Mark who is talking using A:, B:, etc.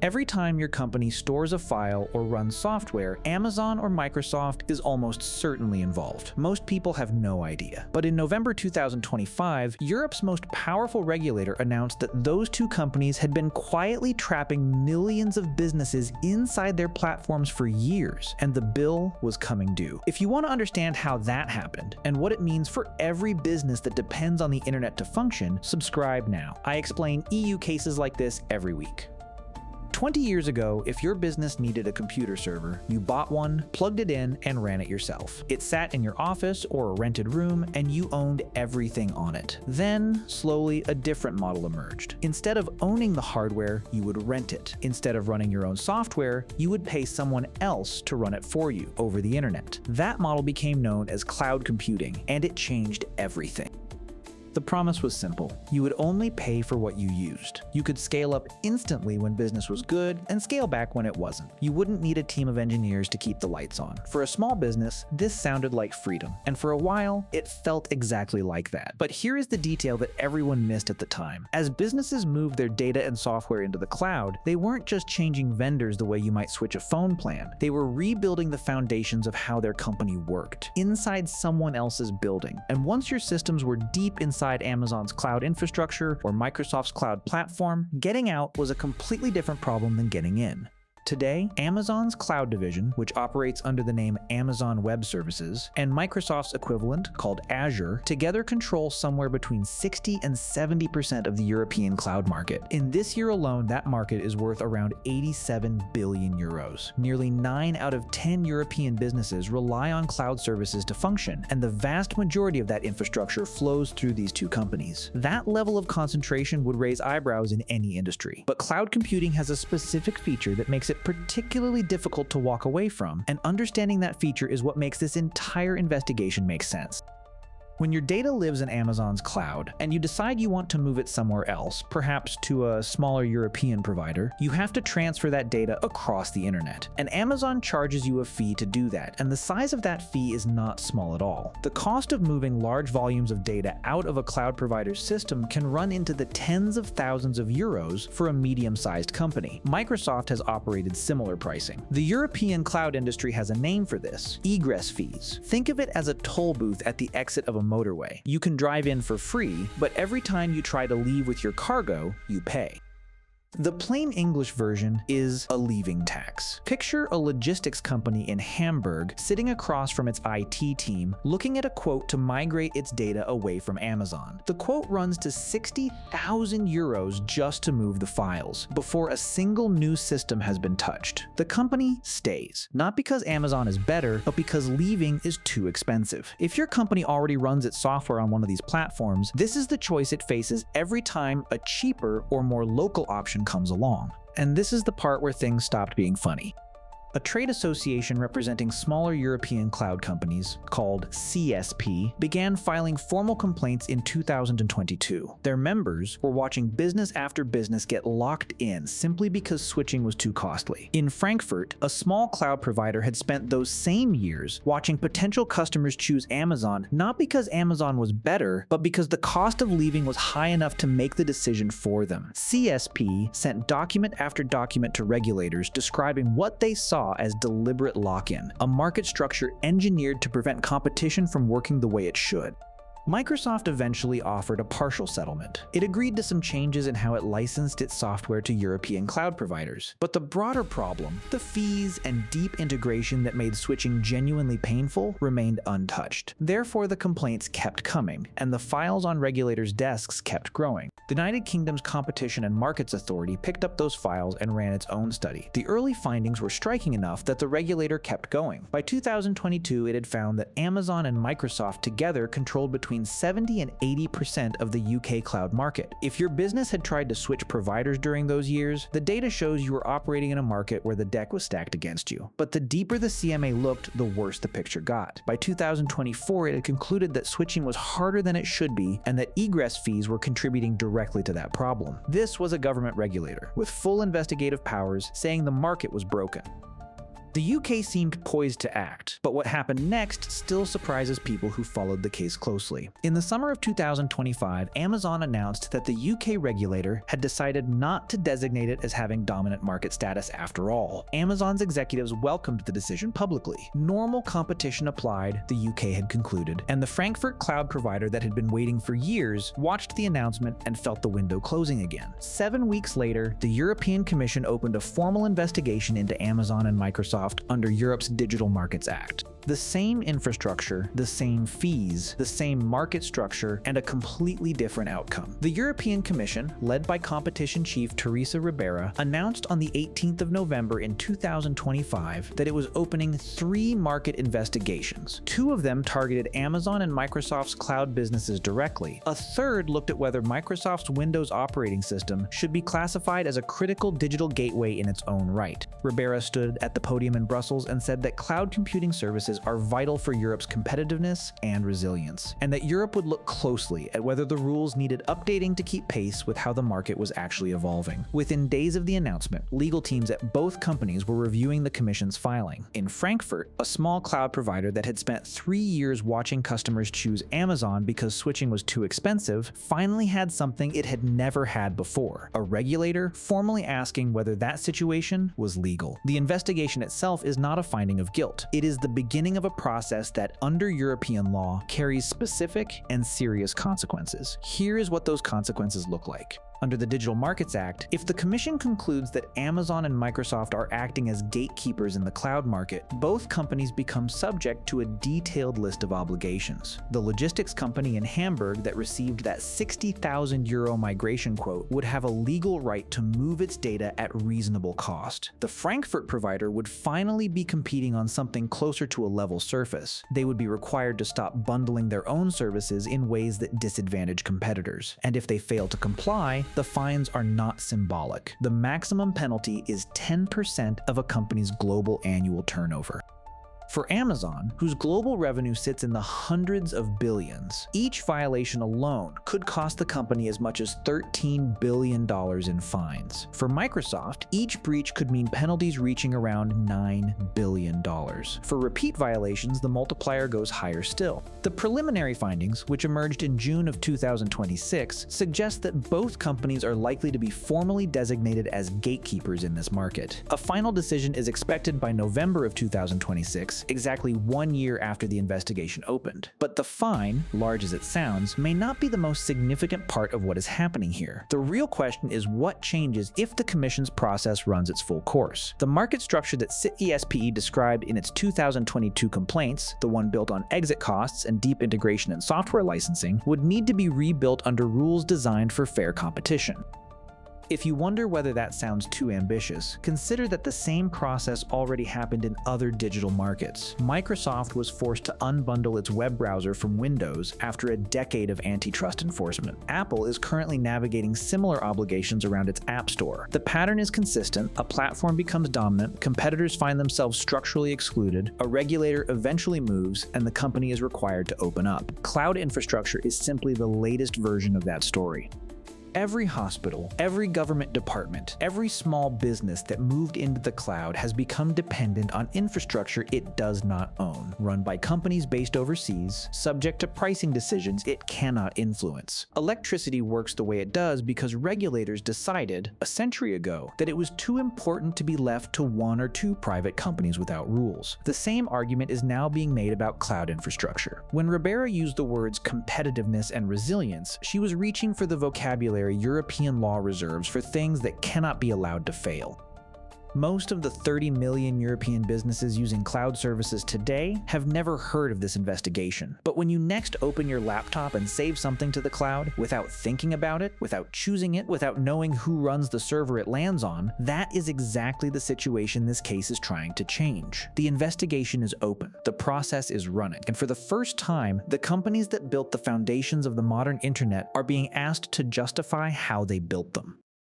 A: Every time your company stores a file or runs software, Amazon or Microsoft is almost certainly involved. Most people have no idea. But in November 2025, Europe's most powerful regulator announced that those two companies had been quietly trapping millions of businesses inside their platforms for years, and the bill was coming due. If you want to understand how that happened and what it means for every business that depends on the internet to function, subscribe now. I explain EU cases like this every week. 20 years ago, if your business needed a computer server, you bought one, plugged it in, and ran it yourself. It sat in your office or a rented room, and you owned everything on it. Then, slowly, a different model emerged. Instead of owning the hardware, you would rent it. Instead of running your own software, you would pay someone else to run it for you over the internet. That model became known as cloud computing, and it changed everything. The promise was simple. You would only pay for what you used. You could scale up instantly when business was good and scale back when it wasn't. You wouldn't need a team of engineers to keep the lights on. For a small business, this sounded like freedom. And for a while, it felt exactly like that. But here is the detail that everyone missed at the time. As businesses moved their data and software into the cloud, they weren't just changing vendors the way you might switch a phone plan. They were rebuilding the foundations of how their company worked, inside someone else's building. And once your systems were deep inside Amazon's cloud infrastructure or Microsoft's cloud platform, getting out was a completely different problem than getting in. Today, Amazon's cloud division, which operates under the name Amazon Web Services, and Microsoft's equivalent, called Azure, together control somewhere between 60 and 70% of the European cloud market. In this year alone, that market is worth around 87 billion euros. Nearly 9 out of 10 European businesses rely on cloud services to function, and the vast majority of that infrastructure flows through these two companies. That level of concentration would raise eyebrows in any industry. But cloud computing has a specific feature that makes it particularly difficult to walk away from, and understanding that feature is what makes this entire investigation make sense. When your data lives in Amazon's cloud, and you decide you want to move it somewhere else, perhaps to a smaller European provider, you have to transfer that data across the internet. And Amazon charges you a fee to do that, and the size of that fee is not small at all. The cost of moving large volumes of data out of a cloud provider's system can run into the tens of thousands of euros for a medium-sized company. Microsoft has operated similar pricing. The European cloud industry has a name for this: egress fees. Think of it as a toll booth at the exit of a motorway. You can drive in for free, but every time you try to leave with your cargo, you pay. The plain English version is a leaving tax. Picture a logistics company in Hamburg sitting across from its IT team, looking at a quote to migrate its data away from Amazon. The quote runs to 60,000 euros just to move the files, before a single new system has been touched. The company stays, not because Amazon is better, but because leaving is too expensive. If your company already runs its software on one of these platforms, this is the choice it faces every time a cheaper or more local option comes along. And this is the part where things stopped being funny. A trade association representing smaller European cloud companies, called CISPE, began filing formal complaints in 2022. Their members were watching business after business get locked in simply because switching was too costly. In Frankfurt, a small cloud provider had spent those same years watching potential customers choose Amazon not because Amazon was better, but because the cost of leaving was high enough to make the decision for them. CISPE sent document after document to regulators describing what they saw as deliberate lock-in, a market structure engineered to prevent competition from working the way it should. Microsoft eventually offered a partial settlement. It agreed to some changes in how it licensed its software to European cloud providers. But the broader problem, the fees and deep integration that made switching genuinely painful, remained untouched. Therefore, the complaints kept coming, and the files on regulators' desks kept growing. The United Kingdom's Competition and Markets Authority picked up those files and ran its own study. The early findings were striking enough that the regulator kept going. By 2022, it had found that Amazon and Microsoft together controlled between 70 and 80% of the UK cloud market. If your business had tried to switch providers during those years, the data shows you were operating in a market where the deck was stacked against you. But the deeper the CMA looked, the worse the picture got. By 2024, it had concluded that switching was harder than it should be, and that egress fees were contributing directly to that problem. This was a government regulator, with full investigative powers, saying the market was broken. The UK seemed poised to act, but what happened next still surprises people who followed the case closely. In the summer of 2025, Amazon announced that the UK regulator had decided not to designate it as having dominant market status after all. Amazon's executives welcomed the decision publicly. Normal competition applied, the UK had concluded, and the Frankfurt cloud provider that had been waiting for years watched the announcement and felt the window closing again. 7 weeks later, the European Commission opened a formal investigation into Amazon and Microsoft under Europe's Digital Markets Act. The same infrastructure, the same fees, the same market structure, and a completely different outcome. The European Commission, led by competition chief Teresa Ribera, announced on the 18th of November in 2025 that it was opening 3 market investigations. 2 of them targeted Amazon and Microsoft's cloud businesses directly. A third looked at whether Microsoft's Windows operating system should be classified as a critical digital gateway in its own right. Ribera stood at the podium in Brussels and said that cloud computing services are vital for Europe's competitiveness and resilience, and that Europe would look closely at whether the rules needed updating to keep pace with how the market was actually evolving. Within days of the announcement, legal teams at both companies were reviewing the Commission's filing. In Frankfurt, a small cloud provider that had spent 3 years watching customers choose Amazon because switching was too expensive, finally had something it had never had before: a regulator formally asking whether that situation was legal. The investigation itself is not a finding of guilt. It is the beginning of a process that, under European law, carries specific and serious consequences. Here is what those consequences look like. Under the Digital Markets Act, if the Commission concludes that Amazon and Microsoft are acting as gatekeepers in the cloud market, both companies become subject to a detailed list of obligations. The logistics company in Hamburg that received that €60,000 migration quote would have a legal right to move its data at reasonable cost. The Frankfurt provider would finally be competing on something closer to a level surface. They would be required to stop bundling their own services in ways that disadvantage competitors. And if they fail to comply, the fines are not symbolic. The maximum penalty is 10% of a company's global annual turnover. For Amazon, whose global revenue sits in the hundreds of billions, each violation alone could cost the company as much as $13 billion in fines. For Microsoft, each breach could mean penalties reaching around $9 billion. For repeat violations, the multiplier goes higher still. The preliminary findings, which emerged in June of 2026, suggest that both companies are likely to be formally designated as gatekeepers in this market. A final decision is expected by November of 2026, exactly 1 year after the investigation opened. But the fine, large as it sounds, may not be the most significant part of what is happening here. The real question is what changes if the Commission's process runs its full course. The market structure that CISPE described in its 2022 complaints, the one built on exit costs and deep integration and software licensing, would need to be rebuilt under rules designed for fair competition. If you wonder whether that sounds too ambitious, consider that the same process already happened in other digital markets. Microsoft was forced to unbundle its web browser from Windows after a decade of antitrust enforcement. Apple is currently navigating similar obligations around its App Store. The pattern is consistent: a platform becomes dominant, competitors find themselves structurally excluded, a regulator eventually moves, and the company is required to open up. Cloud infrastructure is simply the latest version of that story. Every hospital, every government department, every small business that moved into the cloud has become dependent on infrastructure it does not own, run by companies based overseas, subject to pricing decisions it cannot influence. Electricity works the way it does because regulators decided, a century ago, that it was too important to be left to 1 or 2 private companies without rules. The same argument is now being made about cloud infrastructure. When Ribera used the words competitiveness and resilience, she was reaching for the vocabulary European law reserves for things that cannot be allowed to fail. Most of the 30 million European businesses using cloud services today have never heard of this investigation. But when you next open your laptop and save something to the cloud, without thinking about it, without choosing it, without knowing who runs the server it lands on, that is exactly the situation this case is trying to change. The investigation is open, the process is running, and for the first time, the companies that built the foundations of the modern internet are being asked to justify how they built them.